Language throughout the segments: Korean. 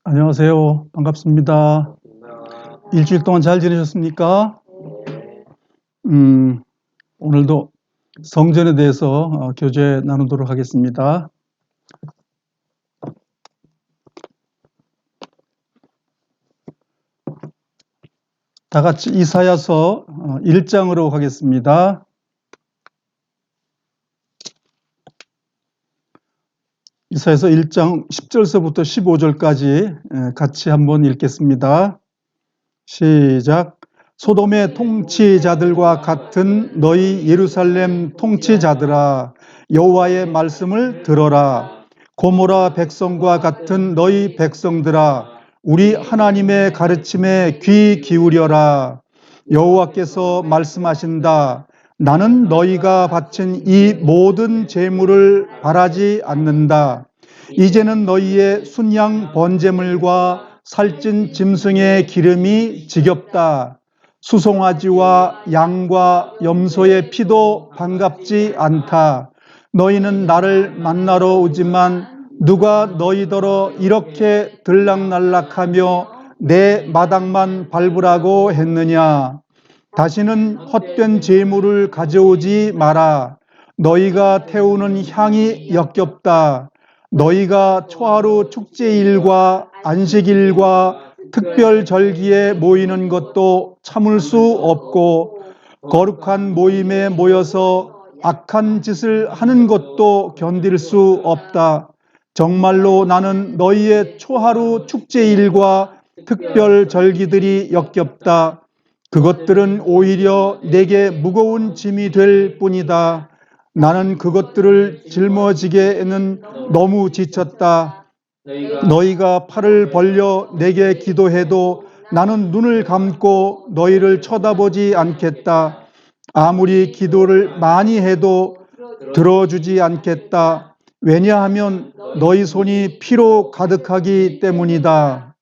안녕하세요. 반갑습니다. 일주일 동안 잘 지내셨습니까? 오늘도 성전에 대해서 교제 나누도록 하겠습니다. 다 같이 이사야서 1장으로 가겠습니다. 이사야서 1장 10절서부터 15절까지 같이 한번 읽겠습니다. 시작. 소돔의 통치자들과 같은 너희 예루살렘 통치자들아, 여호와의 말씀을 들어라. 고모라 백성과 같은 너희 백성들아, 우리 하나님의 가르침에 귀 기울여라. 여호와께서 말씀하신다. 나는 너희가 바친 이 모든 제물을 바라지 않는다. 이제는 너희의 순양 번제물과 살찐 짐승의 기름이 지겹다. 수송아지와 양과 염소의 피도 반갑지 않다. 너희는 나를 만나러 오지만 누가 너희더러 이렇게 들락날락하며 내 마당만 밟으라고 했느냐. 다시는 헛된 제물을 가져오지 마라. 너희가 태우는 향이 역겹다. 너희가 초하루 축제일과 안식일과 특별절기에 모이는 것도 참을 수 없고, 거룩한 모임에 모여서 악한 짓을 하는 것도 견딜 수 없다. 정말로 나는 너희의 초하루 축제일과 특별절기들이 역겹다. 그것들은 오히려 내게 무거운 짐이 될 뿐이다. 나는 그것들을 짊어지기에는 너무 지쳤다. 너희가 팔을 벌려 내게 기도해도 나는 눈을 감고 너희를 쳐다보지 않겠다. 아무리 기도를 많이 해도 들어주지 않겠다. 왜냐하면 너희 손이 피로 가득하기 때문이다.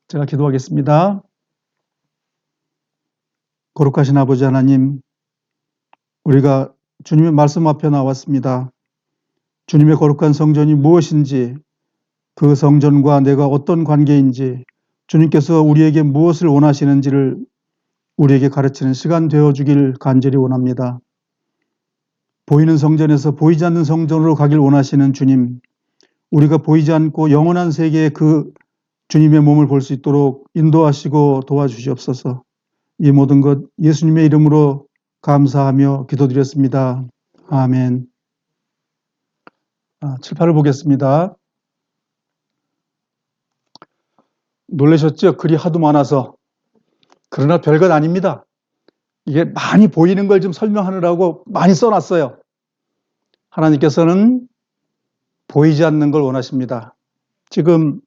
제가 기도하겠습니다. 거룩하신 아버지 하나님, 우리가 주님의 말씀 앞에 나왔습니다. 주님의 거룩한 성전이 무엇인지, 그 성전과 내가 어떤 관계인지, 주님께서 우리에게 무엇을 원하시는지를 우리에게 가르치는 시간 되어주길 간절히 원합니다. 보이는 성전에서 보이지 않는 성전으로 가길 원하시는 주님, 우리가 보이지 않고 영원한 세계의 그 주님의 몸을 볼 수 있도록 인도하시고 도와주시옵소서. 이 모든 것 예수님의 이름으로 감사하며 기도드렸습니다. 아멘. 칠판을 보겠습니다. 놀라셨죠? 글이 하도 많아서. 그러나 별것 아닙니다. 이게 많이 보이는 걸 좀 설명하느라고 많이 써놨어요. 하나님께서는 보이지 않는 걸 원하십니다. 지금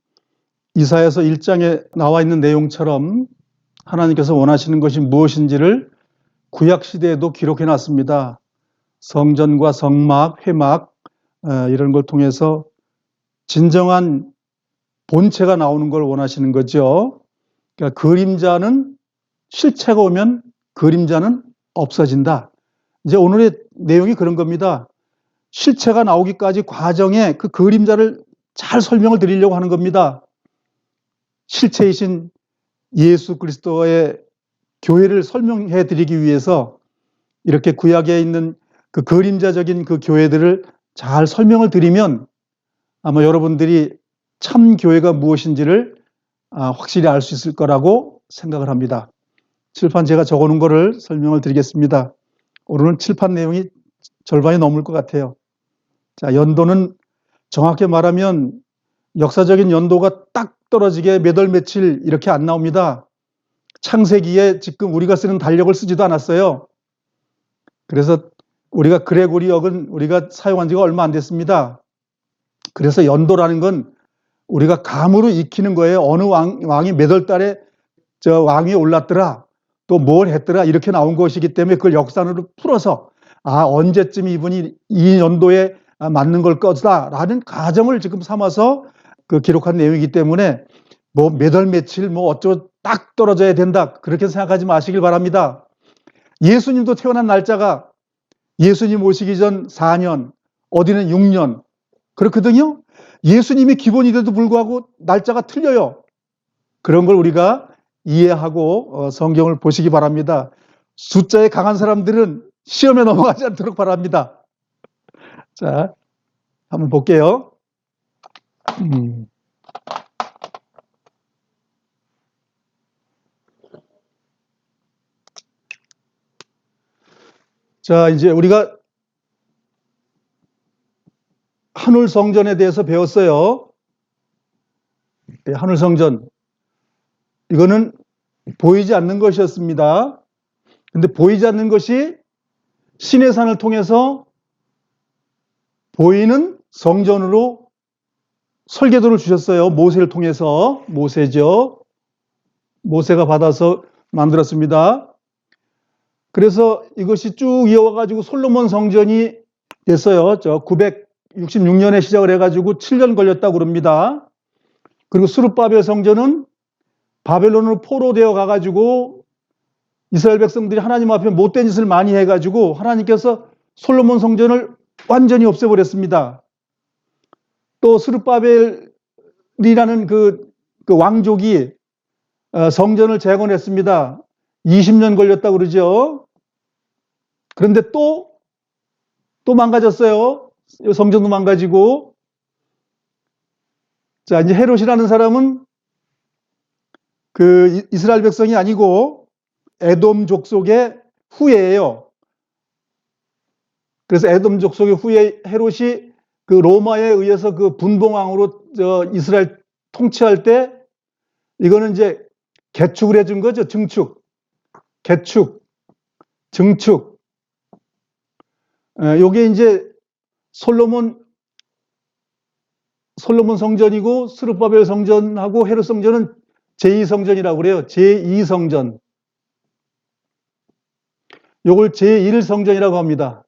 이사야서 1장에 나와 있는 내용처럼 하나님께서 원하시는 것이 무엇인지를 구약시대에도 기록해 놨습니다. 성전과 성막, 회막 이런 걸 통해서 진정한 본체가 나오는 걸 원하시는 거죠. 그러니까 그림자는 실체가 오면 그림자는 없어진다. 이제 오늘의 내용이 그런 겁니다. 실체가 나오기까지 과정에 그 그림자를 잘 설명을 드리려고 하는 겁니다. 실체이신 예수 그리스도의 교회를 설명해 드리기 위해서 이렇게 구약에 있는 그 그림자적인 그 교회들을 잘 설명을 드리면 아마 여러분들이 참 교회가 무엇인지를 확실히 알 수 있을 거라고 생각을 합니다. 칠판 제가 적어놓은 거를 설명을 드리겠습니다. 오늘은 칠판 내용이 절반이 넘을 것 같아요. 자, 연도는 정확히 말하면 역사적인 연도가 딱 떨어지게 몇 월 며칠 이렇게 안 나옵니다. 창세기에 지금 우리가 쓰는 달력을 쓰지도 않았어요. 그래서 우리가 그레고리역은 우리가 사용한 지가 얼마 안 됐습니다. 그래서 연도라는 건 우리가 감으로 익히는 거예요. 어느 왕이 몇 월 달에 저 왕위에 올랐더라, 또 뭘 했더라, 이렇게 나온 것이기 때문에 그걸 역산으로 풀어서 언제쯤 이분이 이 연도에 맞는 걸 거다라는 가정을 지금 삼아서 그 기록한 내용이기 때문에 뭐 몇 월 며칠 뭐 어쩌고 딱 떨어져야 된다, 그렇게 생각하지 마시길 바랍니다. 예수님도 태어난 날짜가 예수님 오시기 전 4년, 어디는 6년 그렇거든요. 예수님이 기본인데도 불구하고 날짜가 틀려요. 그런 걸 우리가 이해하고 성경을 보시기 바랍니다. 숫자에 강한 사람들은 시험에 넘어가지 않도록 바랍니다. 자, 한번 볼게요. 자, 이제 우리가 한울 성전에 대해서 배웠어요. 네, 한울 성전. 이거는 보이지 않는 것이었습니다. 근데 보이지 않는 것이 신의 산을 통해서 보이는 성전으로 설계도를 주셨어요. 모세를 통해서. 모세죠. 모세가 받아서 만들었습니다. 그래서 이것이 쭉 이어와가지고 솔로몬 성전이 됐어요. 966년에 시작을 해가지고 7년 걸렸다고 그럽니다. 그리고 스룹바벨 성전은 바벨론으로 포로되어 가가지고 이스라엘 백성들이 하나님 앞에 못된 짓을 많이 해가지고 하나님께서 솔로몬 성전을 완전히 없애버렸습니다. 또 스룹바벨이라는 그 왕족이 성전을 재건했습니다. 20년 걸렸다고 그러죠. 그런데 또 망가졌어요. 성전도 망가지고. 자, 이제 헤롯이라는 사람은 그 이스라엘 백성이 아니고 에돔 족속의 후예예요. 그래서 에돔 족속의 후예 헤롯이 그 로마에 의해서 그 분봉왕으로 이스라엘 통치할 때 이거는 이제 개축을 해준 거죠. 증축. 개축. 증축. 요게 이제 솔로몬 성전이고 스룹바벨 성전하고 헤롯 성전은 제2성전이라고 그래요. 제2성전. 요걸 제1성전이라고 합니다.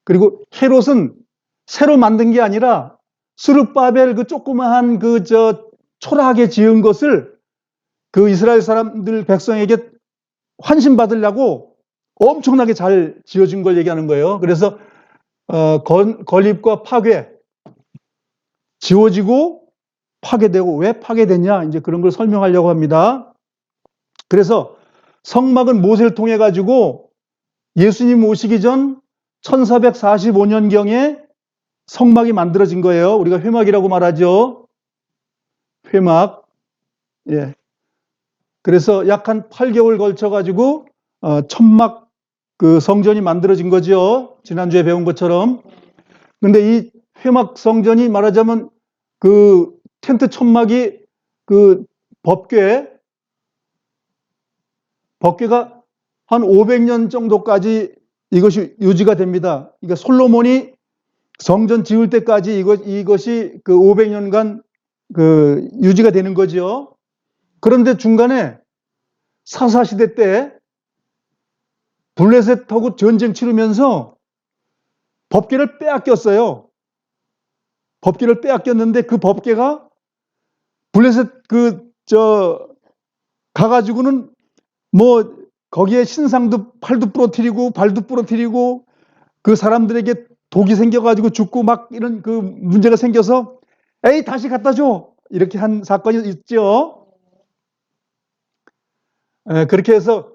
그리고 헤롯은 새로 만든 게 아니라 스룹바벨 그 조그마한 초라하게 지은 것을 그 이스라엘 사람들 백성에게 환신 받으려고 엄청나게 잘 지어준 걸 얘기하는 거예요. 그래서 건립과 파괴, 지워지고 파괴되고 왜 파괴됐냐 이제 그런 걸 설명하려고 합니다. 그래서 성막은 모세를 통해 가지고 예수님 오시기 전 1445년경에 성막이 만들어진 거예요. 우리가 회막이라고 말하죠. 회막. 예. 그래서 약 한 8개월 걸쳐 가지고 천막 그 성전이 만들어진 거죠. 지난주에 배운 것처럼. 근데 이 회막 성전이 말하자면 그 텐트 천막이 그 법궤가 한 500년 정도까지 이것이 유지가 됩니다. 그러니까 솔로몬이 성전 지을 때까지 이것이 그 500년간 그 유지가 되는 거죠. 그런데 중간에 사사시대 때 블레셋하고 전쟁 치르면서 법궤를 빼앗겼어요. 법궤를 빼앗겼는데 그 법궤가 블레셋 가가지고는 뭐 거기에 신상도 팔도 부러뜨리고 발도 부러뜨리고 그 사람들에게 독이 생겨가지고 죽고 막 이런 그 문제가 생겨서 에이 다시 갖다 줘 이렇게 한 사건이 있죠. 그렇게 해서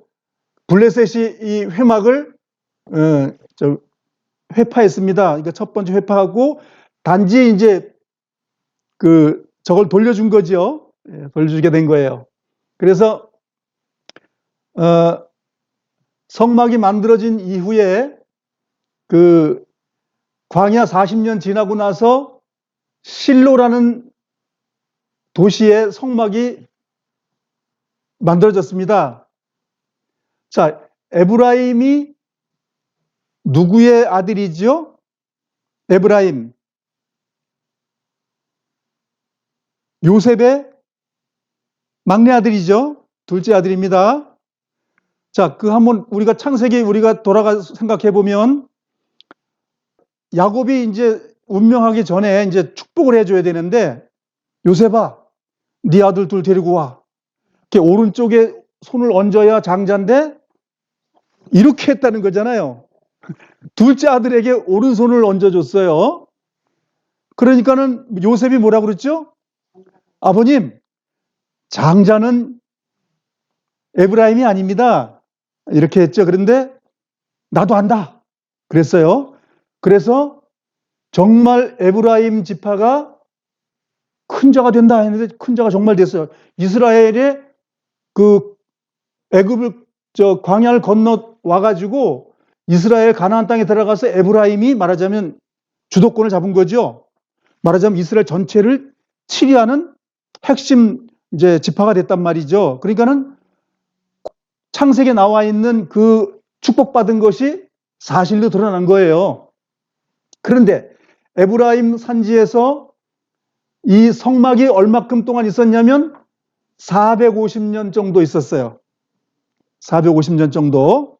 블레셋이 이 회막을 회파했습니다. 그러니까 첫 번째 회파하고 단지 이제 저걸 돌려준 거죠. 돌려주게 된 거예요. 그래서 성막이 만들어진 이후에 그 광야 40년 지나고 나서 실로라는 도시의 성막이 만들어졌습니다. 자, 에브라임이 누구의 아들이죠? 에브라임. 요셉의 막내 아들이죠. 둘째 아들입니다. 자, 한번 우리가 창세기 우리가 돌아가 생각해 보면 야곱이 이제 운명하기 전에 이제 축복을 해줘야 되는데 요셉아, 네 아들 둘 데리고 와. 이렇게 오른쪽에 손을 얹어야 장자인데 이렇게 했다는 거잖아요. 둘째 아들에게 오른손을 얹어줬어요. 그러니까는 요셉이 뭐라고 그랬죠? 아버님, 장자는 에브라임이 아닙니다. 이렇게 했죠. 그런데 나도 안다. 그랬어요. 그래서 정말 에브라임 지파가 큰 자가 된다 했는데 큰 자가 정말 됐어요. 이스라엘의 그 애굽을 광야를 건너 와가지고 이스라엘 가나안 땅에 들어가서 에브라임이 말하자면 주도권을 잡은 거죠. 말하자면 이스라엘 전체를 치리하는 핵심 이제 지파가 됐단 말이죠. 그러니까는 창세기에 나와 있는 그 축복받은 것이 사실로 드러난 거예요. 그런데 에브라임 산지에서 이 성막이 얼마큼 동안 있었냐면 450년 정도 있었어요. 450년 정도.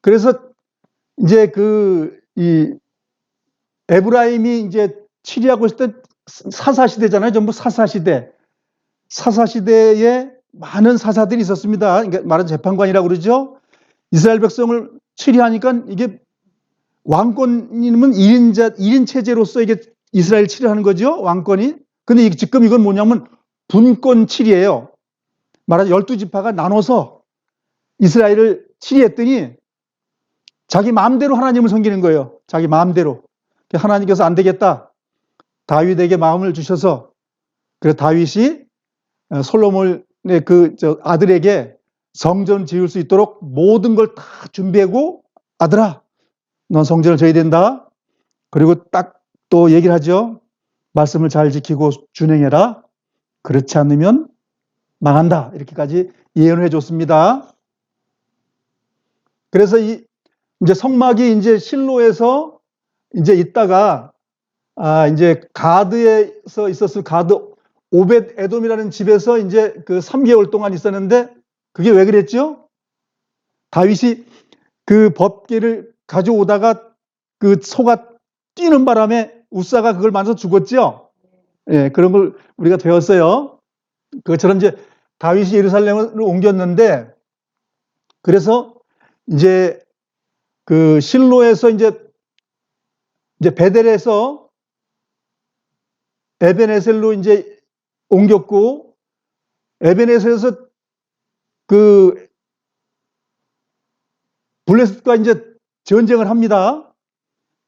그래서 이제 이 에브라임이 이제 치리하고 있을 때 사사시대잖아요. 전부 사사시대. 사사시대에 많은 사사들이 있었습니다. 그러니까 말하자면 재판관이라고 그러죠. 이스라엘 백성을 치리하니까 이게 왕권이면 1인 체제로서 이게 이스라엘 치리하는 거죠. 왕권이. 근데 지금 이건 뭐냐면 분권 치리예요. 말하자면 12지파가 나눠서 이스라엘을 치리했더니 자기 마음대로 하나님을 섬기는 거예요. 자기 마음대로. 하나님께서 안 되겠다. 다윗에게 마음을 주셔서 그래서 다윗이 솔로몬의 아들에게 성전 지을 수 있도록 모든 걸 다 준비하고 아들아, 넌 성전을 져야 된다. 그리고 딱 또 얘기를 하죠. 말씀을 잘 지키고 준행해라. 그렇지 않으면 망한다. 이렇게까지 예언을 해줬습니다. 그래서 이제 성막이 이제 실로에서 이제 있다가 이제 가드에서 있었을 가드 오벳 에돔이라는 집에서 이제 그 3개월 동안 있었는데 그게 왜 그랬죠? 다윗이 그 법궤를 가져오다가 그 소가 뛰는 바람에 우사가 그걸 만져서 죽었죠? 예, 그런 걸 우리가 배웠어요. 그것처럼 이제 다윗이 예루살렘으로 옮겼는데 그래서 이제 그 실로에서 이제 베델에서 에벤에셀로 이제 옮겼고 에벤에셀에서 그 블레셋과 이제 전쟁을 합니다.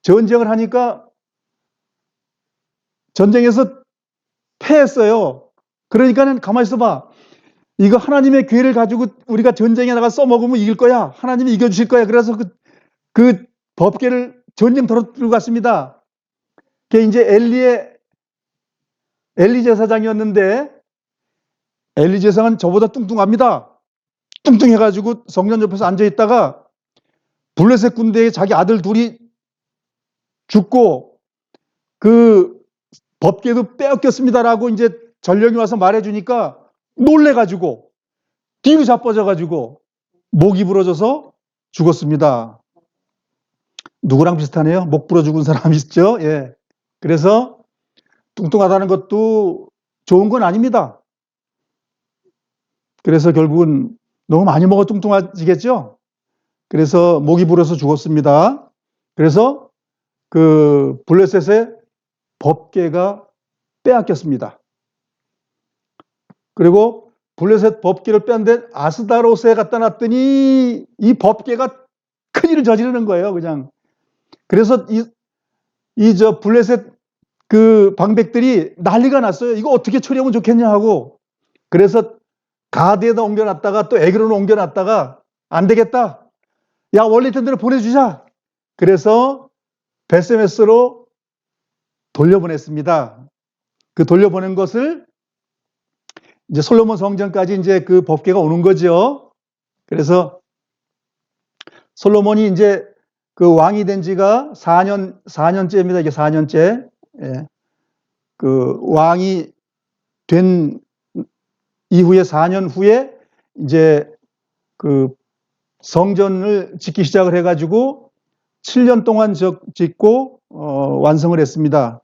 전쟁을 하니까 전쟁에서 패했어요. 그러니까는 가만히 있어봐. 이거 하나님의 기회를 가지고 우리가 전쟁에 나가 써먹으면 이길 거야. 하나님이 이겨주실 거야. 그래서 그 법궤를 전쟁터로 들고 갔습니다. 그게 이제 엘리 제사장이었는데 엘리 제사장은 저보다 뚱뚱합니다. 뚱뚱해가지고 성전 옆에서 앉아있다가 블레셋 군대에 자기 아들 둘이 죽고 그 법궤도 빼앗겼습니다라고 이제 전령이 와서 말해주니까 놀래가지고 뒤로 자빠져가지고 목이 부러져서 죽었습니다. 누구랑 비슷하네요? 목 부러 죽은 사람 있죠? 예. 그래서 뚱뚱하다는 것도 좋은 건 아닙니다. 그래서 결국은 너무 많이 먹어 뚱뚱해지겠죠? 그래서 목이 불어서 죽었습니다. 그래서 그 블레셋의 법궤가 빼앗겼습니다. 그리고 블레셋 법궤를 뺐는데 아스다롯에 갖다 놨더니 이 법궤가 큰일을 저지르는 거예요, 그냥. 그래서 저 블레셋 그 방백들이 난리가 났어요. 이거 어떻게 처리하면 좋겠냐 하고. 그래서 가드에다 옮겨놨다가 또 에그론을 옮겨놨다가 안 되겠다. 야, 원래 있던 대로 보내주자. 그래서 베세메스로 돌려보냈습니다. 그 돌려보낸 것을 이제 솔로몬 성전까지 이제 그 법궤가 오는 거죠. 그래서 솔로몬이 이제 그 왕이 된 지가 4년째입니다. 이게 4년째. 예. 그 왕이 된 이후에 4년 후에 이제 그 성전을 짓기 시작을 해가지고 7년 동안 짓고 완성을 했습니다.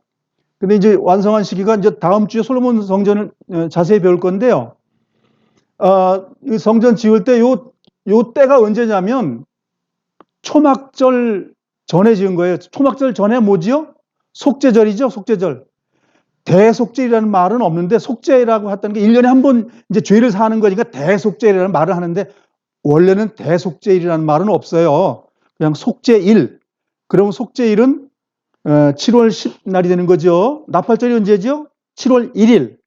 근데 이제 완성한 시기가 이제 다음 주에 솔로몬 성전을 자세히 배울 건데요. 이 성전 지을 때 요 때가 언제냐면 초막절 전에 지은 거예요. 초막절 전에 뭐지요? 속죄절이죠, 속죄절. 대속죄라는 말은 없는데 속죄라고 했다는 게 1년에 한 번 이제 죄를 사는 거니까 대속죄라는 말을 하는데 원래는 대속죄일이라는 말은 없어요. 그냥 속죄일. 그러면 속죄일은 7월 10날이 되는 거죠. 나팔절이 언제죠? 7월 1일.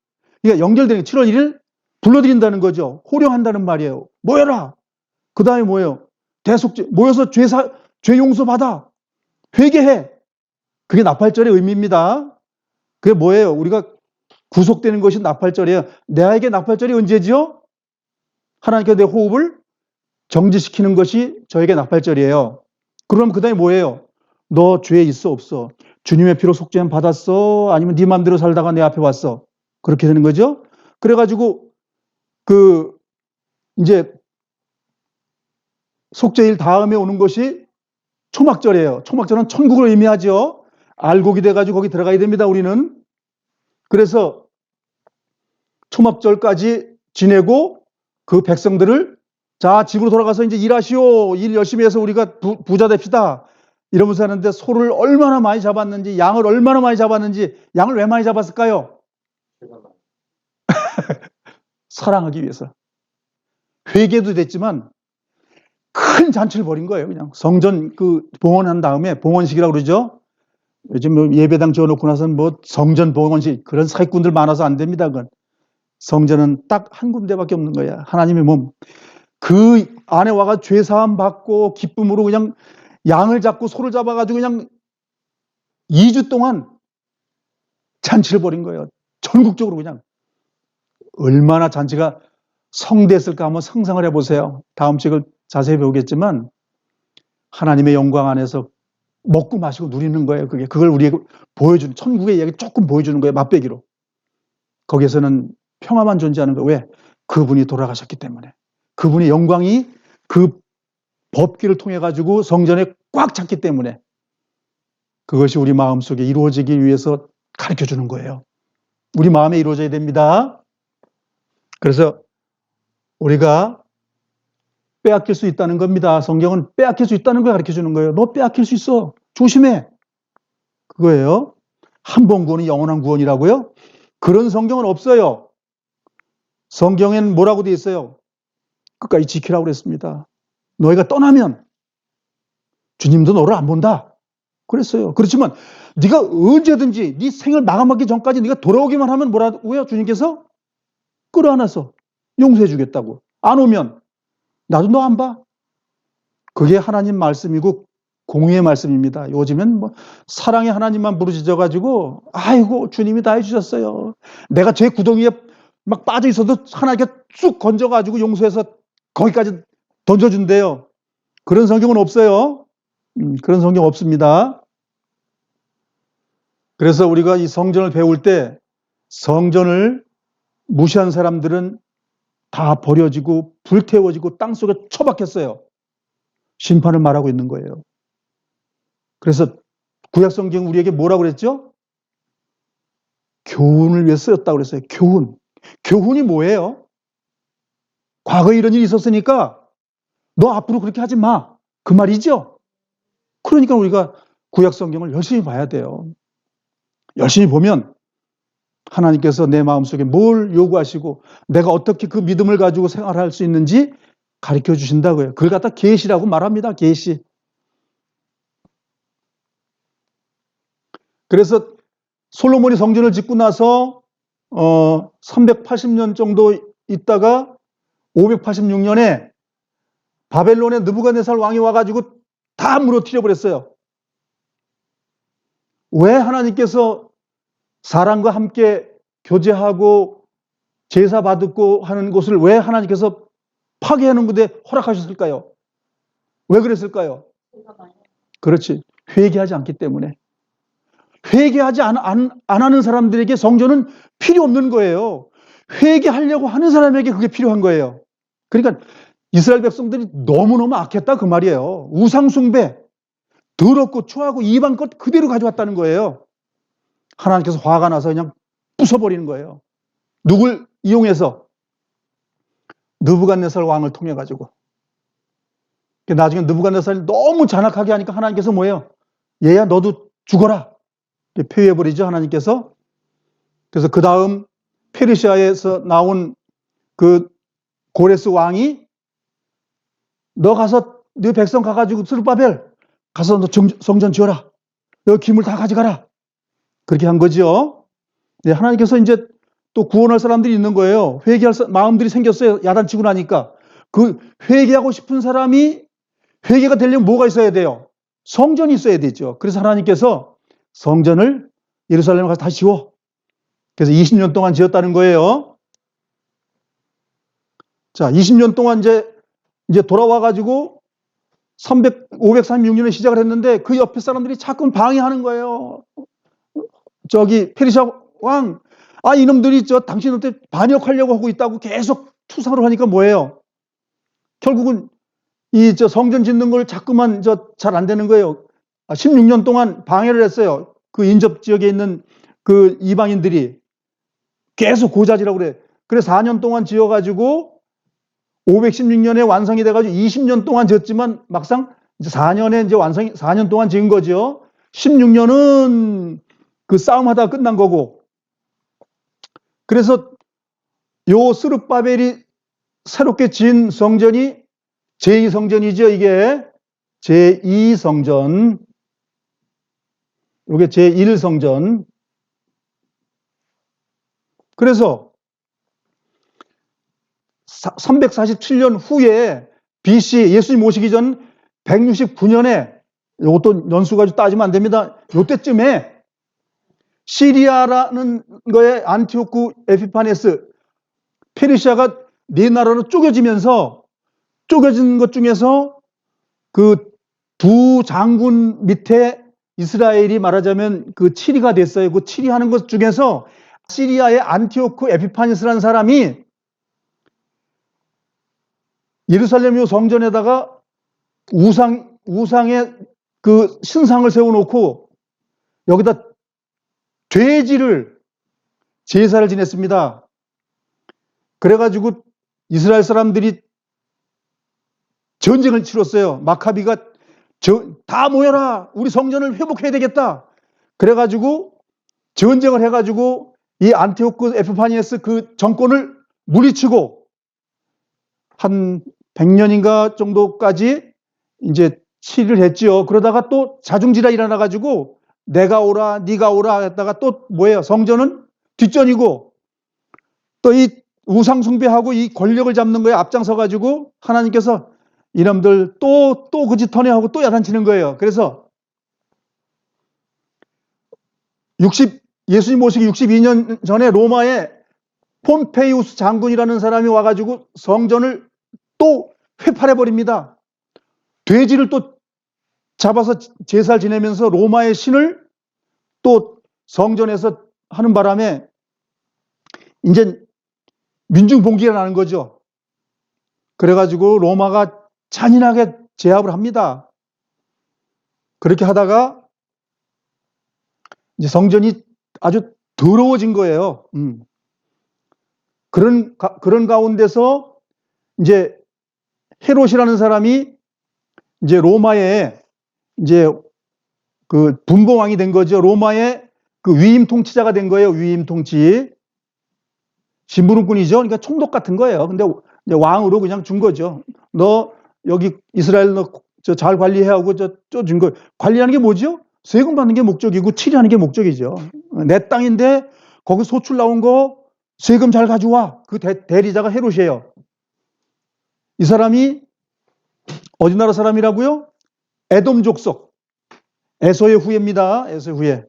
그러니까 연결되는 7월 1일 불러드린다는 거죠. 호령한다는 말이에요. 모여라. 그 다음에 뭐예요? 대속죄. 모여서 죄 용서 받아. 회개해. 그게 나팔절의 의미입니다. 그게 뭐예요? 우리가 구속되는 것이 나팔절이에요. 나에게 나팔절이 언제지요? 하나님께서 내 호흡을 정지시키는 것이 저에게 나팔절이에요. 그럼 그 다음에 뭐예요? 너 죄 있어 없어? 주님의 피로 속죄함 받았어? 아니면 네 맘대로 살다가 내 앞에 왔어? 그렇게 되는 거죠. 그래가지고 이제 속죄일 다음에 오는 것이 초막절이에요. 초막절은 천국을 의미하죠. 알곡이 돼가지고 거기 들어가야 됩니다. 우리는. 그래서 초막절까지 지내고 그 백성들을 자 집으로 돌아가서 이제 일하시오. 일 열심히 해서 우리가 부자 됩시다. 이러면서 하는데 소를 얼마나 많이 잡았는지 양을 얼마나 많이 잡았는지 양을 왜 많이 잡았을까요? 사랑하기 위해서. 회개도 됐지만 큰 잔치를 벌인 거예요. 그냥 성전 봉헌한 다음에 봉헌식이라고 그러죠. 요즘 예배당 지어놓고 나서는 뭐 성전 봉헌식 그런 사기꾼들 많아서 안 됩니다. 그건. 성전은 딱 한 군데밖에 없는 거야. 하나님의 몸. 그 안에 와가 죄 사함 받고 기쁨으로 그냥 양을 잡고 소를 잡아가지고 그냥 2주 동안 잔치를 벌인 거예요. 전국적으로 그냥. 얼마나 잔치가 성대했을까 한번 상상을 해보세요. 다음 주에 자세히 배우겠지만 하나님의 영광 안에서 먹고 마시고 누리는 거예요. 그걸 우리에게 보여주는, 천국의 이야기 조금 보여주는 거예요. 맛배기로. 거기에서는 평화만 존재하는 거예요. 왜? 그분이 돌아가셨기 때문에. 그분의 영광이 그 법궤를 통해 가지고 성전에 꽉 찼기 때문에 그것이 우리 마음속에 이루어지기 위해서 가르쳐주는 거예요. 우리 마음에 이루어져야 됩니다. 그래서 우리가 빼앗길 수 있다는 겁니다. 성경은 빼앗길 수 있다는 걸 가르쳐주는 거예요. 너 빼앗길 수 있어. 조심해. 그거예요. 한 번 구원이 영원한 구원이라고요? 그런 성경은 없어요. 성경에는 뭐라고 되어 있어요? 끝까지 지키라고 그랬습니다. 너희가 떠나면 주님도 너를 안 본다. 그랬어요. 그렇지만 네가 언제든지 네 생을 마감하기 전까지 네가 돌아오기만 하면 뭐라고요? 주님께서 끌어안아서 용서해 주겠다고. 안 오면 나도 너 안 봐. 그게 하나님 말씀이고 공의의 말씀입니다. 요즘엔 뭐 사랑의 하나님만 부르짖어 가지고 아이고 주님이 다 해주셨어요. 내가 제 구덩이에 막 빠져 있어도 하나님께 쑥 건져 가지고 용서해서 거기까지 던져준대요. 그런 성경은 없어요. 그런 성경 없습니다. 그래서 우리가 이 성전을 배울 때 성전을 무시한 사람들은 다 버려지고 불태워지고 땅속에 처박혔어요. 심판을 말하고 있는 거예요. 그래서 구약 성경 우리에게 뭐라고 그랬죠? 교훈을 위해 쓰였다고 그랬어요. 교훈. 교훈이 뭐예요? 과거에 이런 일이 있었으니까 너 앞으로 그렇게 하지 마. 그 말이죠? 그러니까 우리가 구약 성경을 열심히 봐야 돼요. 열심히 보면 하나님께서 내 마음속에 뭘 요구하시고 내가 어떻게 그 믿음을 가지고 생활할 수 있는지 가르쳐 주신다고요. 그걸 갖다 계시라고 말합니다. 계시. 그래서 솔로몬이 성전을 짓고 나서 380년 정도 있다가 586년에 바벨론의 느부갓네살 왕이 와가지고 다 무너뜨려 버렸어요. 왜 하나님께서 사람과 함께 교제하고 제사 받고 하는 곳을 왜 하나님께서 파괴하는 곳에 허락하셨을까요? 왜 그랬을까요? 그렇지. 회개하지 않기 때문에. 회개하지 안 하는 사람들에게 성전은 필요 없는 거예요. 회개하려고 하는 사람에게 그게 필요한 거예요. 그러니까 이스라엘 백성들이 너무너무 악했다 그 말이에요. 우상숭배, 더럽고 추하고 이방 것 그대로 가져왔다는 거예요. 하나님께서 화가 나서 그냥 부숴버리는 거예요. 누굴 이용해서? 느부갓네살 왕을 통해 가지고. 나중에 느부갓네살이 너무 잔악하게 하니까 하나님께서 뭐예요? 얘야 너도 죽어라. 폐위해버리죠, 하나님께서. 그래서 그 다음 페르시아에서 나온 그 고레스 왕이 너 가서 네 백성 가가지고 스룹바벨 가서 너 성전 지어라. 너 기물 다 가져가라. 그렇게 한 거죠. 네, 하나님께서 이제 또 구원할 사람들이 있는 거예요. 회개할 마음들이 생겼어요. 야단치고 나니까. 그 회개하고 싶은 사람이 회개가 되려면 뭐가 있어야 돼요? 성전이 있어야 되죠. 그래서 하나님께서 성전을 예루살렘에 가서 다시 지어. 그래서 20년 동안 지었다는 거예요. 자, 20년 동안 이제 돌아와가지고 536년에 시작을 했는데 그 옆에 사람들이 자꾸 방해하는 거예요. 저기 페르시아 왕, 이놈들이 당신한테 반역하려고 하고 있다고 계속 투상을 하니까 뭐예요? 결국은 성전 짓는 걸 자꾸만 잘 안 되는 거예요. 16년 동안 방해를 했어요. 그 인접 지역에 있는 그 이방인들이 계속 고자지라고 그래. 그래서 4년 동안 지어가지고 516년에 완성이 돼가지고 20년 동안 지었지만 막상 이제 4년에 이제 4년 동안 지은 거죠. 16년은 그 싸움하다가 끝난 거고. 그래서 요 스룹바벨이 새롭게 지은 성전이 제2성전이죠. 이게 제2성전. 이게 제1성전. 그래서 347년 후에 BC 예수님 오시기 전 169년에 이것도 연수 가지고 따지면 안 됩니다. 이때쯤에 시리아라는 거에 안티오쿠 에피파네스 페르시아가 네 나라로 쪼개지면서 쪼개진 것 중에서 그 두 장군 밑에 이스라엘이 말하자면 그 치리가 됐어요. 그 치리하는 것 중에서 시리아의 안티오쿠 에피파네스라는 사람이 예루살렘 요 성전에다가 우상의 그 신상을 세워놓고 여기다 돼지를 제사를 지냈습니다. 그래가지고 이스라엘 사람들이 전쟁을 치렀어요. 마카비가 다 모여라. 우리 성전을 회복해야 되겠다. 그래가지고 전쟁을 해가지고 이 안티오쿠 에피파니에스 그 정권을 물리치고 한 100년인가 정도까지 이제 치를 했죠. 그러다가 또 자중지라 일어나가지고 내가 오라, 네가 오라 했다가 또 뭐예요? 성전은 뒷전이고 또 이 우상 숭배하고 이 권력을 잡는 거에 앞장서가지고 하나님께서 이놈들 또 그 짓 터내하고 또 야단치는 거예요. 그래서 예수님 오시기 62년 전에 로마에 폼페이우스 장군이라는 사람이 와가지고 성전을 또 회파해버립니다. 돼지를 또 잡아서 제사를 지내면서 로마의 신을 또 성전에서 하는 바람에 이제 민중봉기가 나는 거죠. 그래가지고 로마가 잔인하게 제압을 합니다. 그렇게 하다가 이제 성전이 아주 더러워진 거예요. 그런 가운데서 이제 헤롯이라는 사람이 이제 로마에 이제 그 분봉왕이 된 거죠. 로마의 그 위임 통치자가 된 거예요. 위임 통치. 심부름꾼이죠. 그러니까 총독 같은 거예요. 근데 왕으로 그냥 준 거죠. 너 여기 이스라엘 너 잘 관리해 하고 준 거. 관리하는 게 뭐죠? 세금 받는 게 목적이고 치리하는 게 목적이죠. 내 땅인데 거기 소출 나온 거 세금 잘 가져와. 그 대리자가 헤롯이에요. 이 사람이 어디 나라 사람이라고요? 에돔 족속. 에서의 후예입니다. 에서의 후예.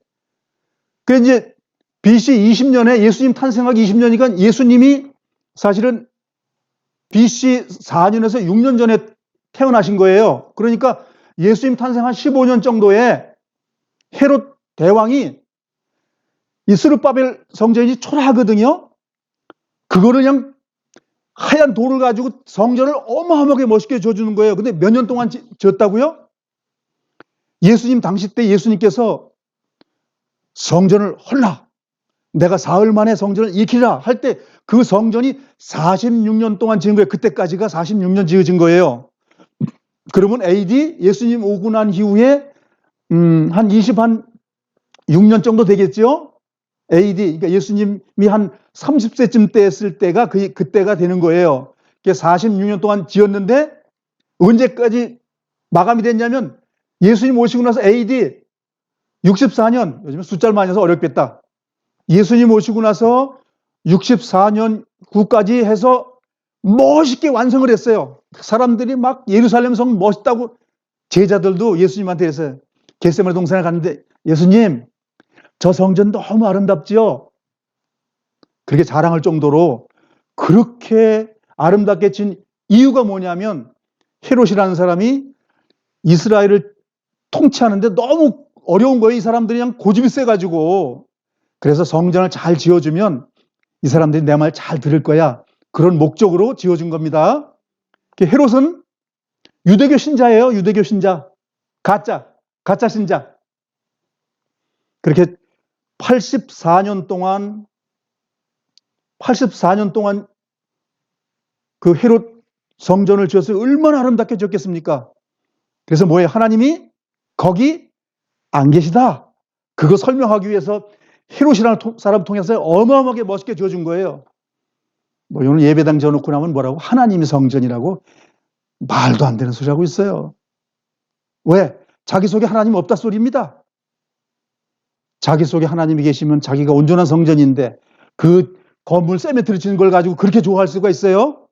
그래서 이제 BC 20년에 예수님 탄생하기 20년이니까 예수님이 사실은 BC 4년에서 6년 전에 태어나신 거예요. 그러니까 예수님 탄생 한 15년 정도에 헤롯 대왕이 이 스룹바벨 성전이 초라하거든요. 그거를 그냥 하얀 돌을 가지고 성전을 어마어마하게 멋있게 지어주는 거예요. 근데 몇 년 동안 지었다고요? 예수님 당시 때 예수님께서 성전을 헐라. 내가 사흘 만에 성전을 일으키라 할 때 그 성전이 46년 동안 지은 거예요. 그때까지가 46년 지어진 거예요. 그러면 AD 예수님 오고 난 이후에 한 46년 정도 되겠죠? AD, 그러니까 예수님이 한 30세쯤 됐을 때가 그때가 되는 거예요. 46년 동안 지었는데 언제까지 마감이 됐냐면 예수님 오시고 나서 AD 64년, 요즘 숫자를 많이 해서 어렵겠다. 예수님 오시고 나서 64년 후까지 해서 멋있게 완성을 했어요. 사람들이 막 예루살렘 성 멋있다고, 제자들도 예수님한테 했어요. 겟세마네 동산에 갔는데 예수님, 저 성전 너무 아름답지요? 그렇게 자랑할 정도로 그렇게 아름답게 진 이유가 뭐냐면 헤롯이라는 사람이 이스라엘을 통치하는데 너무 어려운 거예요. 이 사람들이 그냥 고집이 세가지고. 그래서 성전을 잘 지어주면 이 사람들이 내 말 잘 들을 거야. 그런 목적으로 지어준 겁니다. 헤롯은 유대교 신자예요. 유대교 신자. 가짜 신자. 그렇게 84년 동안 그 헤롯 성전을 지었어요. 얼마나 아름답게 지었겠습니까? 그래서 뭐예요? 하나님이 거기 안 계시다. 그거 설명하기 위해서 헤롯이라는 사람 통해서 어마어마하게 멋있게 지어준 거예요. 뭐 오늘 예배당 지어놓고 나면 뭐라고? 하나님이 성전이라고? 말도 안 되는 소리 하고 있어요. 왜? 자기 속에 하나님 없다 소리입니다. 자기 속에 하나님이 계시면 자기가 온전한 성전인데 그 건물 세멘트를 짓는 걸 가지고 그렇게 좋아할 수가 있어요?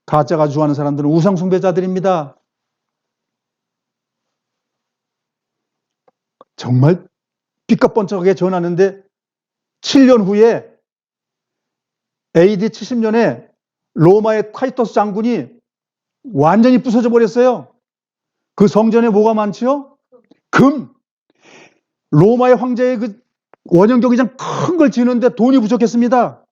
가짜가 좋아하는 사람들은 우상 숭배자들입니다. 정말 삐까뻔쩍하게 전하는데 7년 후에 AD 70년에 로마의 타이터스 장군이 완전히 부서져 버렸어요. 그 성전에 뭐가 많지요? 금. 로마의 황제의 그 원형 경기장 큰 걸 지는데 돈이 부족했습니다.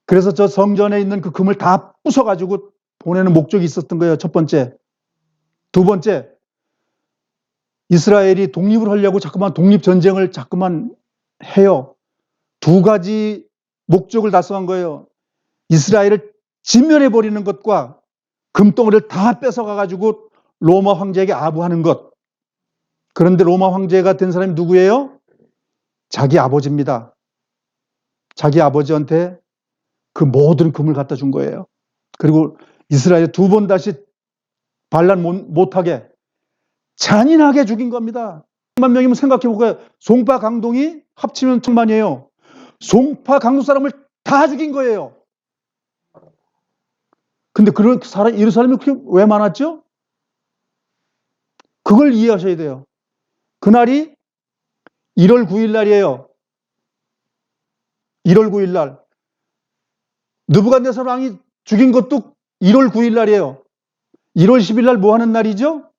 그래서 저 성전에 있는 그 금을 다 부숴가지고 보내는 목적이 있었던 거예요. 첫 번째. 두 번째, 이스라엘이 독립을 하려고 자꾸만 독립전쟁을 자꾸만 해요. 두 가지 목적을 달성한 거예요. 이스라엘을 진멸해버리는 것과 금덩어리를 다 뺏어가가지고 로마 황제에게 아부하는 것. 그런데 로마 황제가 된 사람이 누구예요? 자기 아버지입니다. 자기 아버지한테 그 모든 금을 갖다 준 거예요. 그리고 이스라엘 두 번 다시 반란 못하게 잔인하게 죽인 겁니다. 1만 명이면 생각해보고요. 송파 강동이 합치면 1,000만이에요. 송파 강동 사람을 다 죽인 거예요. 근데 그런 사람, 예루살렘이 그렇게 왜 많았죠? 그걸 이해하셔야 돼요. 그날이 1월 9일 날이에요. 1월 9일 날. 느부갓네살 왕이 죽인 것도 1월 9일 날이에요. 1월 10일 날 뭐 하는 날이죠?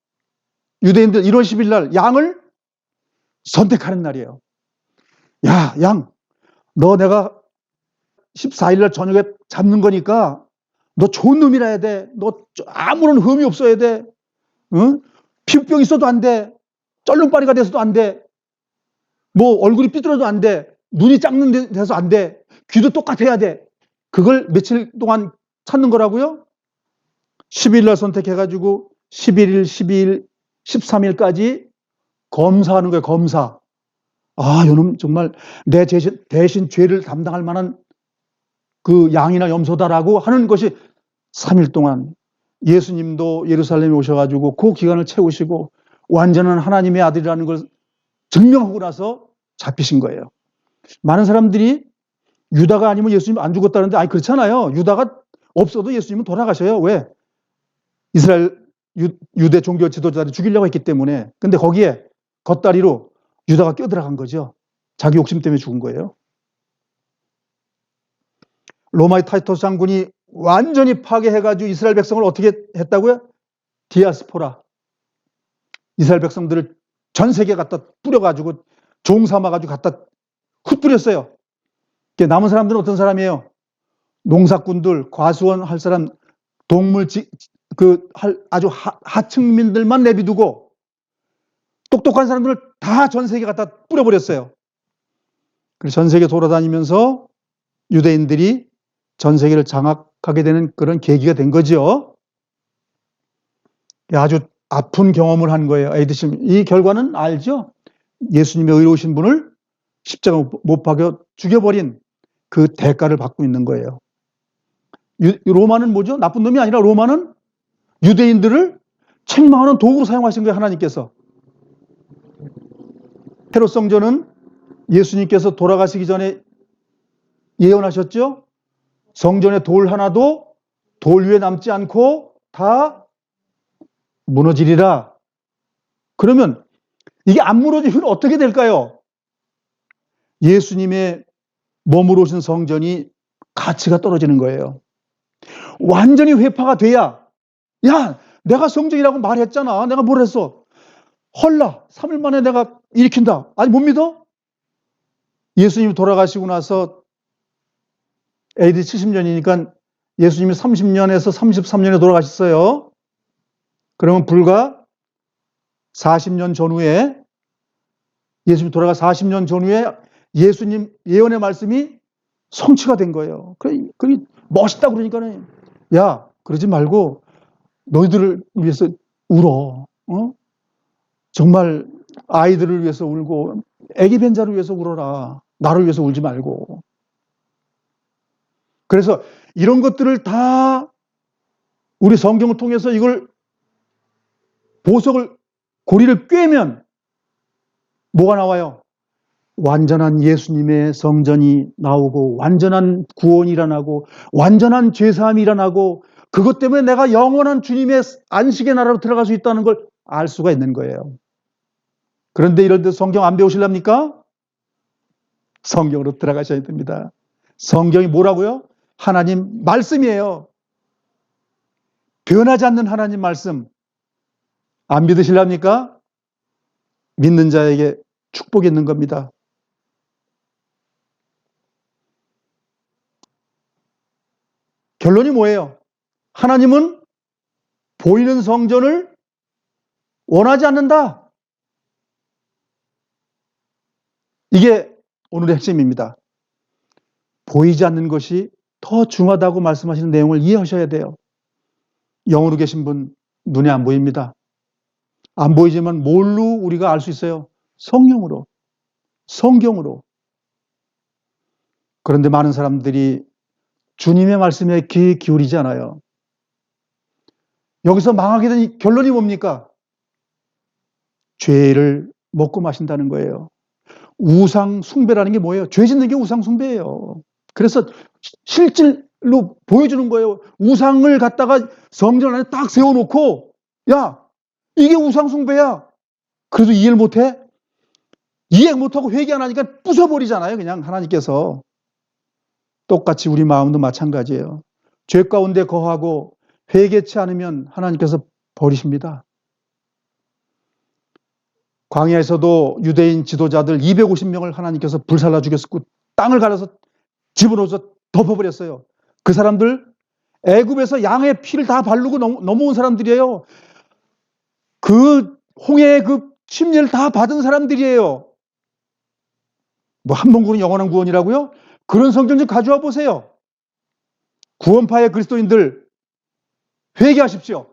유대인들 1월 10일 날 양을 선택하는 날이에요. 야, 양, 너 내가 14일 날 저녁에 잡는 거니까 너 좋은 놈이라 해야 돼. 너 아무런 흠이 없어야 돼. 응? 피부병 있어도 안 돼. 쩔눈바리가 돼서도 안 돼. 뭐 얼굴이 삐뚤어도 안 돼. 눈이 작는 데서 안 돼. 귀도 똑같아야 돼. 그걸 며칠 동안 찾는 거라고요? 10일 날 선택해가지고 11일, 12일, 13일까지 검사하는 거예요. 검사. 아, 이놈 정말 내 대신 죄를 담당할 만한 그 양이나 염소다라고 하는 것이 3일 동안 예수님도 예루살렘에 오셔가지고 그 기간을 채우시고 완전한 하나님의 아들이라는 걸 증명하고 나서 잡히신 거예요. 많은 사람들이 유다가 아니면 예수님 안 죽었다는데 아니 그렇잖아요. 유다가 없어도 예수님은 돌아가셔요. 왜? 이스라엘 유대 종교 지도자들이 죽이려고 했기 때문에. 근데 거기에 겉다리로 유다가 껴들어간 거죠. 자기 욕심 때문에 죽은 거예요. 로마의 타이터스 장군이 완전히 파괴해가지고 이스라엘 백성을 어떻게 했다고요? 디아스포라. 이스라엘 백성들을 전 세계에 갖다 뿌려가지고 종 삼아가지고 갖다 흩뿌렸어요. 남은 사람들은 어떤 사람이에요? 농사꾼들, 과수원 할 사람, 동물 아주 하층민들만 내비두고 똑똑한 사람들을 다 전 세계에 갖다 뿌려버렸어요. 그래서 전 세계 돌아다니면서 유대인들이 전 세계를 장악하게 되는 그런 계기가 된 거죠. 아주 아픈 경험을 한 거예요. 에이드심. 이 결과는 알죠? 예수님의 의로우신 분을 십자가 못 박여 죽여버린 그 대가를 받고 있는 거예요. 로마는 뭐죠? 나쁜 놈이 아니라 로마는 유대인들을 책망하는 도구로 사용하신 거예요, 하나님께서. 헤롯 성전은 예수님께서 돌아가시기 전에 예언하셨죠? 성전에 돌 하나도 돌 위에 남지 않고 다 무너지리라. 그러면 이게 안 무너지면 어떻게 될까요? 예수님의 몸으로 오신 성전이 가치가 떨어지는 거예요. 완전히 회파가 돼야, 야, 내가 성전이라고 말했잖아. 내가 뭘 했어? 헐라, 3일 만에 내가 일으킨다. 아니, 못 믿어? 예수님이 돌아가시고 나서 AD 70년이니까 예수님이 30년에서 33년에 돌아가셨어요. 그러면 불과 40년 전후에, 예수님이 돌아가 40년 전후에 예수님 예언의 말씀이 성취가 된 거예요. 그게 멋있다 그러니까는, 야, 그러지 말고 너희들을 위해서 울어. 정말 아이들을 위해서 울고 아기 벤자를 위해서 울어라. 나를 위해서 울지 말고. 그래서 이런 것들을 다 우리 성경을 통해서 이걸 보석을, 고리를 꿰면 뭐가 나와요? 완전한 예수님의 성전이 나오고, 완전한 구원이 일어나고, 완전한 죄사함이 일어나고, 그것 때문에 내가 영원한 주님의 안식의 나라로 들어갈 수 있다는 걸 알 수가 있는 거예요. 그런데 이럴 때 성경 안 배우실랍니까? 성경으로 들어가셔야 됩니다. 성경이 뭐라고요? 하나님 말씀이에요. 변하지 않는 하나님 말씀. 안 믿으실랍니까? 믿는 자에게 축복이 있는 겁니다. 결론이 뭐예요? 하나님은 보이는 성전을 원하지 않는다. 이게 오늘의 핵심입니다. 보이지 않는 것이 더 중요하다고 말씀하시는 내용을 이해하셔야 돼요. 영으로 계신 분 눈에 안 보입니다. 안 보이지만 뭘로 우리가 알 수 있어요? 성령으로, 성경으로. 그런데 많은 사람들이 주님의 말씀에 귀 기울이지 않아요. 여기서 망하게 된 결론이 뭡니까? 죄를 먹고 마신다는 거예요. 우상 숭배라는 게 뭐예요? 죄 짓는 게 우상 숭배예요. 그래서 실질로 보여주는 거예요. 우상을 갖다가 성전 안에 딱 세워놓고, 야, 이게 우상 숭배야. 그래도 이해를 못해? 이해 못하고 회개 안 하니까 부숴버리잖아요, 그냥 하나님께서. 똑같이 우리 마음도 마찬가지예요. 죄 가운데 거하고 회개치 않으면 하나님께서 버리십니다. 광야에서도 유대인 지도자들 250명을 하나님께서 불살라 죽였고 땅을 갈아서 집어넣어서 덮어버렸어요. 그 사람들 애굽에서 양의 피를 다 바르고 넘어온 사람들이에요. 그 홍해의 그 침례를 다 받은 사람들이에요. 뭐 한 번 구원 영원한 구원이라고요? 그런 성경 좀 가져와 보세요. 구원파의 그리스도인들 회개하십시오.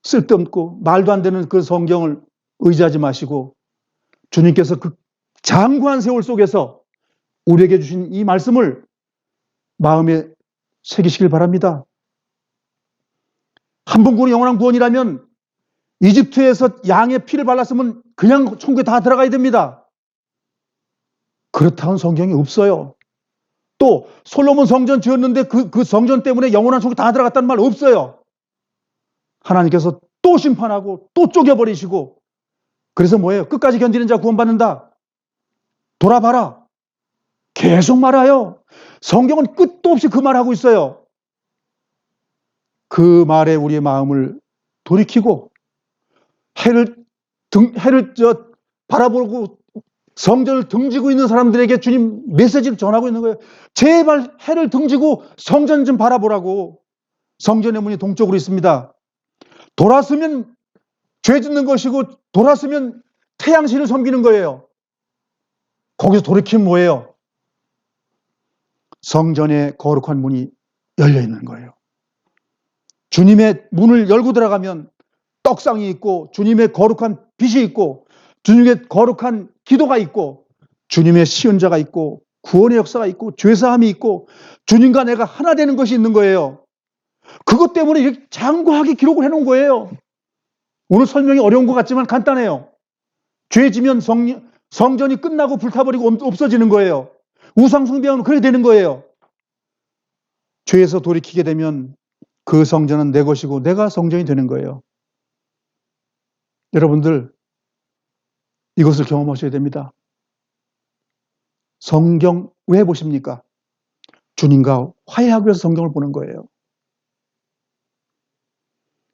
쓸데없고 말도 안 되는 그 성경을 의지하지 마시고 주님께서 그 장구한 세월 속에서 우리에게 주신 이 말씀을 마음에 새기시길 바랍니다. 한 번 구원이 영원한 구원이라면 이집트에서 양의 피를 발랐으면 그냥 천국에 다 들어가야 됩니다. 그렇다는 성경이 없어요. 또 솔로몬 성전 지었는데 그 성전 때문에 영원한 천국에 다 들어갔다는 말 없어요. 하나님께서 또 심판하고 또 쪼개버리시고, 그래서 뭐예요? 끝까지 견디는 자 구원받는다. 돌아봐라. 계속 말아요. 성경은 끝도 없이 그 말하고 있어요. 그 말에 우리의 마음을 돌이키고 해를 바라보고 성전을 등지고 있는 사람들에게 주님 메시지를 전하고 있는 거예요. 제발 해를 등지고 성전 좀 바라보라고. 성전의 문이 동쪽으로 있습니다. 돌았으면 죄 짓는 것이고 돌았으면 태양신을 섬기는 거예요. 거기서 돌이키면 뭐예요? 성전의 거룩한 문이 열려 있는 거예요. 주님의 문을 열고 들어가면 떡상이 있고, 주님의 거룩한 빛이 있고, 주님의 거룩한 기도가 있고, 주님의 시은자가 있고, 구원의 역사가 있고, 죄사함이 있고, 주님과 내가 하나 되는 것이 있는 거예요. 그것 때문에 이렇게 장구하게 기록을 해놓은 거예요. 오늘 설명이 어려운 것 같지만 간단해요. 죄 지면 성전이 끝나고 불타버리고 없어지는 거예요. 우상숭배하면 그렇게 되는 거예요. 죄에서 돌이키게 되면 그 성전은 내 것이고 내가 성전이 되는 거예요. 여러분들 이것을 경험하셔야 됩니다. 성경 왜 보십니까? 주님과 화해하기 위해서 성경을 보는 거예요.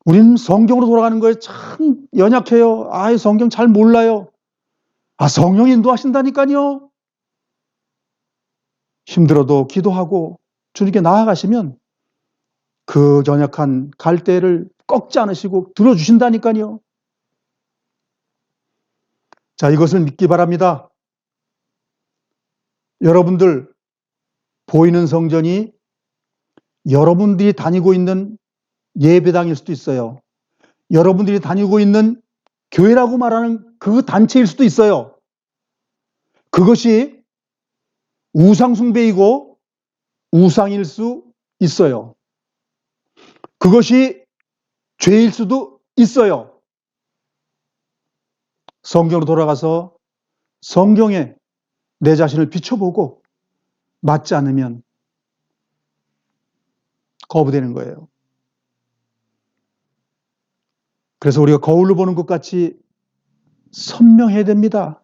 우리는 성경으로 돌아가는 거에 참 연약해요. 성경 잘 몰라요. 성령이 인도하신다니까요. 힘들어도 기도하고 주님께 나아가시면 그 연약한 갈대를 꺾지 않으시고 들어주신다니까요. 자, 이것을 믿기 바랍니다. 여러분들 보이는 성전이 여러분들이 다니고 있는 예배당일 수도 있어요. 여러분들이 다니고 있는 교회라고 말하는 그 단체일 수도 있어요. 그것이 우상숭배이고 우상일 수 있어요. 그것이 죄일 수도 있어요. 성경으로 돌아가서 성경에 내 자신을 비춰보고 맞지 않으면 거부되는 거예요. 그래서 우리가 거울로 보는 것 같이 선명해야 됩니다.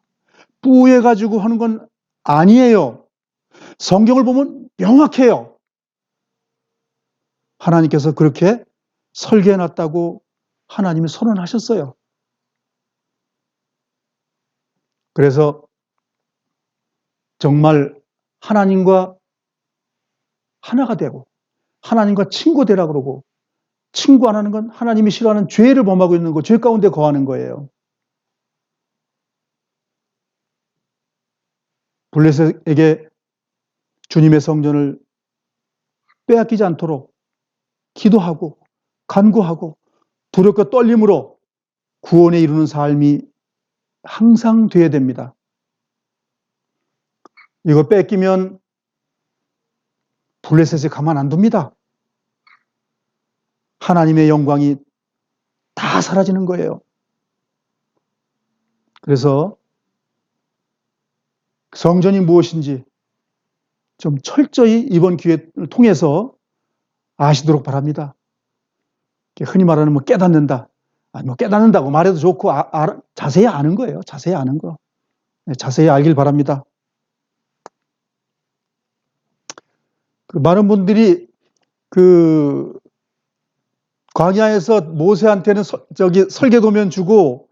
뿌해가지고 하는 건 아니에요. 성경을 보면 명확해요. 하나님께서 그렇게 설계해놨다고 하나님이 선언하셨어요. 그래서 정말 하나님과 하나가 되고 하나님과 친구 되라 그러고, 친구 안 하는 건 하나님이 싫어하는 죄를 범하고 있는 거, 죄 가운데 거하는 거예요. 블레셋에게 주님의 성전을 빼앗기지 않도록 기도하고 간구하고 두렵고 떨림으로 구원에 이루는 삶이 항상 돼야 됩니다. 이거 뺏기면 블레셋이 가만 안 둡니다. 하나님의 영광이 다 사라지는 거예요. 그래서 성전이 무엇인지 좀 철저히 이번 기회를 통해서 아시도록 바랍니다. 흔히 말하는 깨닫는다. 깨닫는다고 말해도 좋고 자세히 아는 거예요. 자세히 아는 거. 자세히 알길 바랍니다. 많은 분들이 광야에서 모세한테는 설계도면 주고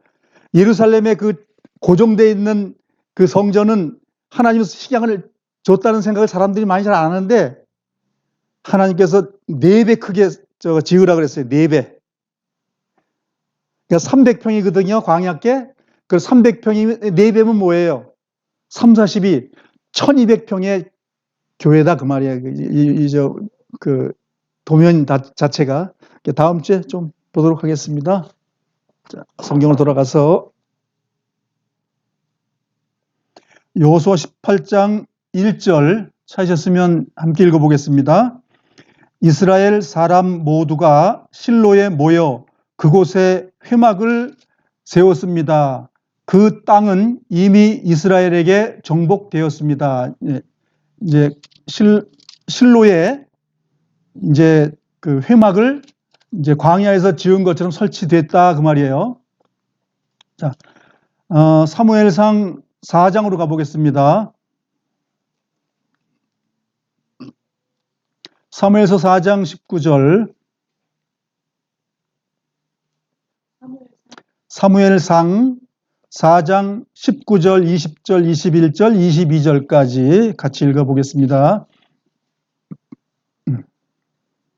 예루살렘에 고정되어 있는 그 성전은 하나님의 식양을 줬다는 생각을 사람들이 많이 잘 안 하는데, 하나님께서 4배 크게 지으라 그랬어요. 4배. 그러니까 300평이거든요. 광야께. 그 300평이 4배면 뭐예요? 3, 42, 1200평의 교회다 그 말이에요. 도면 자체가. 다음 주에 좀 보도록 하겠습니다. 자, 성경을 돌아가서 여호수아 18장 1절 찾으셨으면 함께 읽어보겠습니다. 이스라엘 사람 모두가 실로에 모여 그곳에 회막을 세웠습니다. 그 땅은 이미 이스라엘에게 정복되었습니다. 이제 실로에 이제 그 회막을 이제 광야에서 지은 것처럼 설치됐다 그 말이에요. 자, 사무엘상 4장으로 가보겠습니다. 사무엘서 4장 19절. 사무엘상 4장 19절, 20절, 21절, 22절까지 같이 읽어보겠습니다.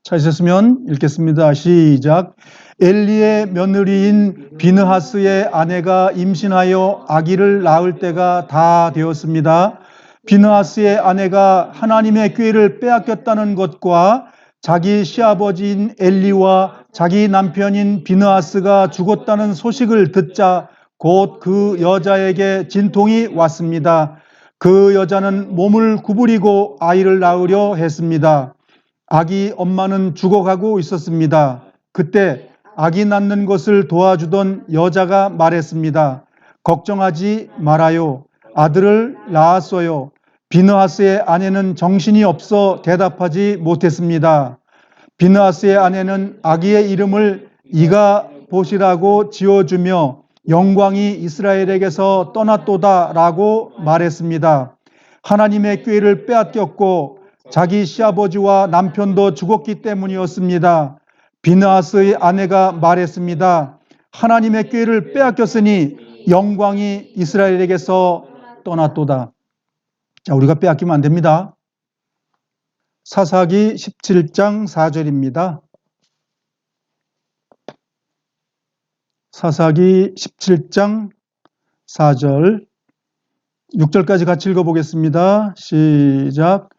찾으셨으면 읽겠습니다. 시작. 엘리의 며느리인 비느하스의 아내가 임신하여 아기를 낳을 때가 다 되었습니다. 비느하스의 아내가 하나님의 궤를 빼앗겼다는 것과 자기 시아버지인 엘리와 자기 남편인 비느하스가 죽었다는 소식을 듣자 곧 그 여자에게 진통이 왔습니다. 그 여자는 몸을 구부리고 아이를 낳으려 했습니다. 아기 엄마는 죽어가고 있었습니다. 그때 아기 낳는 것을 도와주던 여자가 말했습니다. 걱정하지 말아요. 아들을 낳았어요. 비느하스의 아내는 정신이 없어 대답하지 못했습니다. 비느하스의 아내는 아기의 이름을 이가봇이라고 지어주며 영광이 이스라엘에게서 떠났도다라고 말했습니다. 하나님의 꾀를 빼앗겼고 자기 시아버지와 남편도 죽었기 때문이었습니다. 비느하스의 아내가 말했습니다. 하나님의 꾀를 빼앗겼으니 영광이 이스라엘에게서 떠났도다. 자, 우리가 빼앗기면 안 됩니다. 사사기 17장 4절입니다. 사사기 17장 4절 6절까지 같이 읽어보겠습니다. 시작.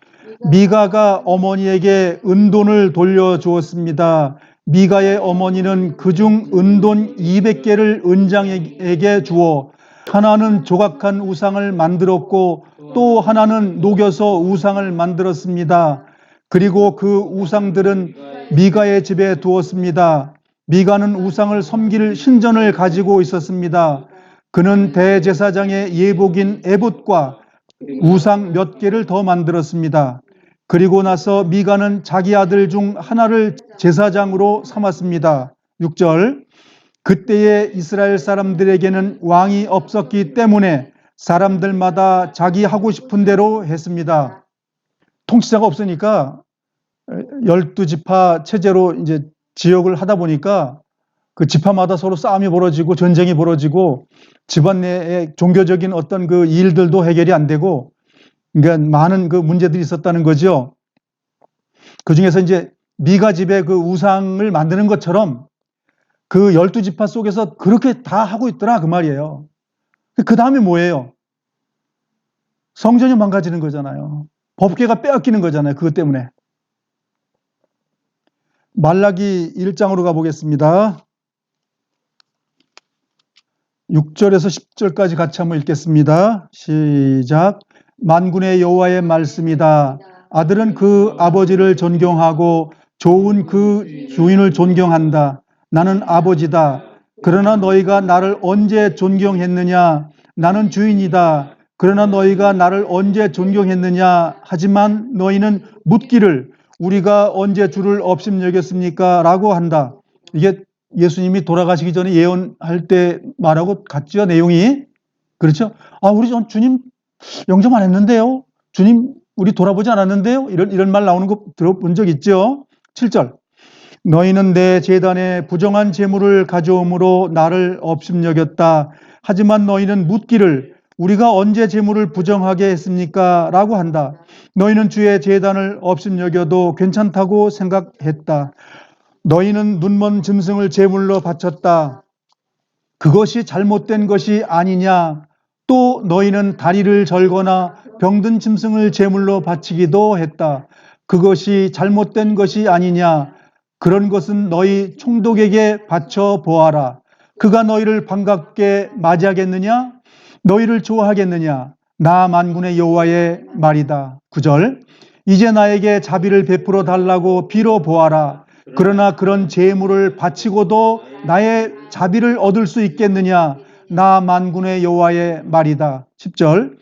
미가가 어머니에게 은돈을 돌려주었습니다. 미가의 어머니는 그중 은돈 200개를 은장에게 주어 하나는 조각한 우상을 만들었고 또 하나는 녹여서 우상을 만들었습니다. 그리고 그 우상들은 미가의 집에 두었습니다. 미가는 우상을 섬길 신전을 가지고 있었습니다. 그는 대제사장의 예복인 에봇과 우상 몇 개를 더 만들었습니다. 그리고 나서 미가는 자기 아들 중 하나를 제사장으로 삼았습니다. 6절. 그때의 이스라엘 사람들에게는 왕이 없었기 때문에 사람들마다 자기 하고 싶은 대로 했습니다. 통치자가 없으니까 12지파 체제로 이제 지역을 하다 보니까 그 지파마다 서로 싸움이 벌어지고 전쟁이 벌어지고 집안 내에 종교적인 어떤 그 일들도 해결이 안 되고 그러니까 많은 그 문제들이 있었다는 거죠. 그 중에서 이제 미가 집에 그 우상을 만드는 것처럼 그 12지파 속에서 그렇게 다 하고 있더라 그 말이에요. 그 다음에 뭐예요? 성전이 망가지는 거잖아요. 법궤가 빼앗기는 거잖아요. 그것 때문에. 말라기 1장으로 가보겠습니다. 6절에서 10절까지 같이 한번 읽겠습니다. 시작. 만군의 여호와의 말씀이다. 아들은 그 아버지를 존경하고 좋은 그 주인을 존경한다. 나는 아버지다. 그러나 너희가 나를 언제 존경했느냐? 나는 주인이다. 그러나 너희가 나를 언제 존경했느냐? 하지만 너희는 묻기를 우리가 언제 주를 업심여겼습니까? 라고 한다. 이게 예수님이 돌아가시기 전에 예언할 때 말하고 같죠, 내용이. 그렇죠? 아, 우리 주님 영접 안 했는데요? 주님, 우리 돌아보지 않았는데요? 이런 말 나오는 거 들어본 적 있죠? 7절. 너희는 내 제단에 부정한 재물을 가져옴으로 나를 업심여겼다. 하지만 너희는 묻기를 우리가 언제 재물을 부정하게 했습니까? 라고 한다. 너희는 주의 제단을 업심여겨도 괜찮다고 생각했다. 너희는 눈먼 짐승을 제물로 바쳤다. 그것이 잘못된 것이 아니냐? 또 너희는 다리를 절거나 병든 짐승을 제물로 바치기도 했다. 그것이 잘못된 것이 아니냐? 그런 것은 너희 총독에게 바쳐 보아라. 그가 너희를 반갑게 맞이하겠느냐? 너희를 좋아하겠느냐? 나 만군의 여호와의 말이다. 9절. 이제 나에게 자비를 베풀어 달라고 빌어 보아라. 그러나 그런 제물을 바치고도 나의 자비를 얻을 수 있겠느냐? 나 만군의 여호와의 말이다. 10절.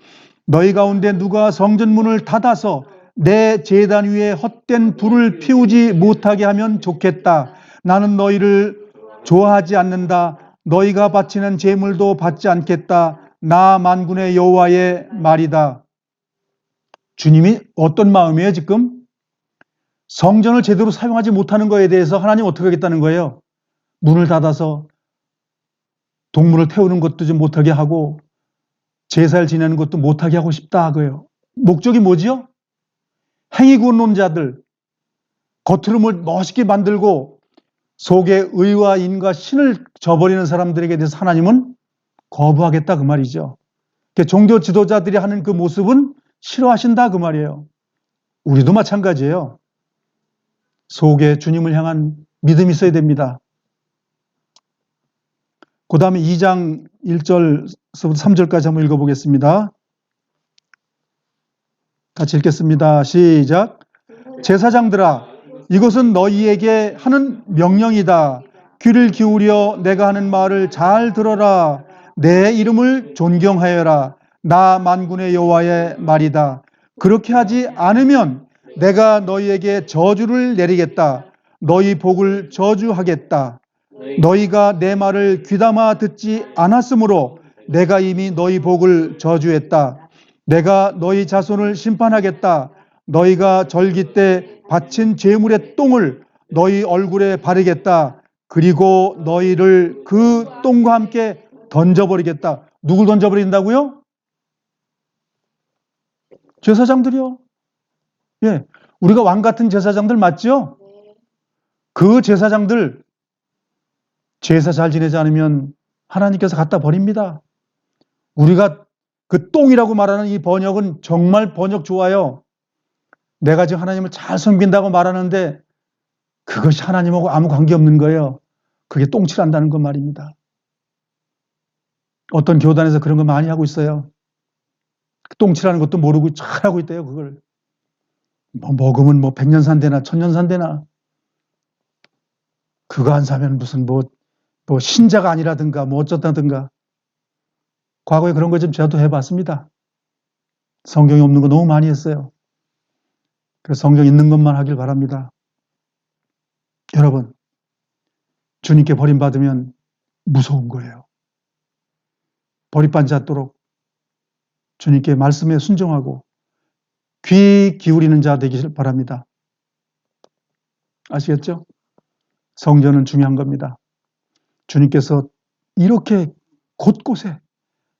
너희 가운데 누가 성전문을 닫아서 내 제단 위에 헛된 불을 피우지 못하게 하면 좋겠다. 나는 너희를 좋아하지 않는다. 너희가 바치는 제물도 받지 않겠다. 나 만군의 여호와의 말이다. 주님이 어떤 마음이에요 지금? 성전을 제대로 사용하지 못하는 것에 대해서 하나님 어떻게 하겠다는 거예요? 문을 닫아서 동물을 태우는 것도 좀 못하게 하고 제사를 지내는 것도 못하게 하고 싶다 그거예요. 목적이 뭐지요? 행위군론자들, 겉으로 멋있게 만들고 속에 의와 인과 신을 저버리는 사람들에게 대해서 하나님은 거부하겠다 그 말이죠. 종교 지도자들이 하는 그 모습은 싫어하신다 그 말이에요. 우리도 마찬가지예요. 속에 주님을 향한 믿음이 있어야 됩니다. 그 다음에 2장 1절서부터 3절까지 한번 읽어보겠습니다. 같이 읽겠습니다. 시작. 제사장들아, 이것은 너희에게 하는 명령이다. 귀를 기울여 내가 하는 말을 잘 들어라. 내 이름을 존경하여라. 나 만군의 여호와의 말이다. 그렇게 하지 않으면 내가 너희에게 저주를 내리겠다. 너희 복을 저주하겠다. 너희가 내 말을 귀담아 듣지 않았으므로 내가 이미 너희 복을 저주했다. 내가 너희 자손을 심판하겠다. 너희가 절기 때 바친 제물의 똥을 너희 얼굴에 바르겠다. 그리고 너희를 그 똥과 함께 던져버리겠다. 누굴 던져버린다고요? 제사장들이요. 예, 우리가 왕 같은 제사장들 맞죠? 그 제사장들 제사 잘 지내지 않으면 하나님께서 갖다 버립니다. 우리가 그 똥이라고 말하는 이 번역은 정말 번역 좋아요. 내가 지금 하나님을 잘 섬긴다고 말하는데 그것이 하나님하고 아무 관계없는 거예요. 그게 똥칠한다는 것 말입니다. 어떤 교단에서 그런 거 많이 하고 있어요. 똥칠하는 것도 모르고 잘하고 있대요. 그걸 먹으면 100년 산대나 1000년 산대나 그거 안 사면 무슨 신자가 아니라든가 어쩌다든가. 과거에 그런 거 좀 저도 해봤습니다. 성경이 없는 거 너무 많이 했어요. 그래서 성경 있는 것만 하길 바랍니다. 여러분, 주님께 버림받으면 무서운 거예요. 버림받지 않도록 주님께 말씀에 순종하고 귀 기울이는 자 되기를 바랍니다. 아시겠죠? 성전은 중요한 겁니다. 주님께서 이렇게 곳곳에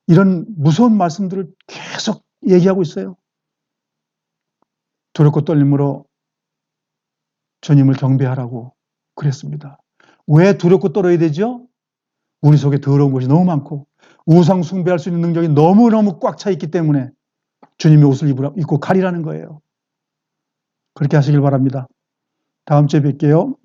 이런 무서운 말씀들을 계속 얘기하고 있어요. 두렵고 떨림으로 주님을 경배하라고 그랬습니다. 왜 두렵고 떨어야 되죠? 우리 속에 더러운 것이 너무 많고 우상 숭배할 수 있는 능력이 너무너무 꽉 차 있기 때문에 주님의 옷을 입고 가리라는 거예요. 그렇게 하시길 바랍니다. 다음 주에 뵐게요.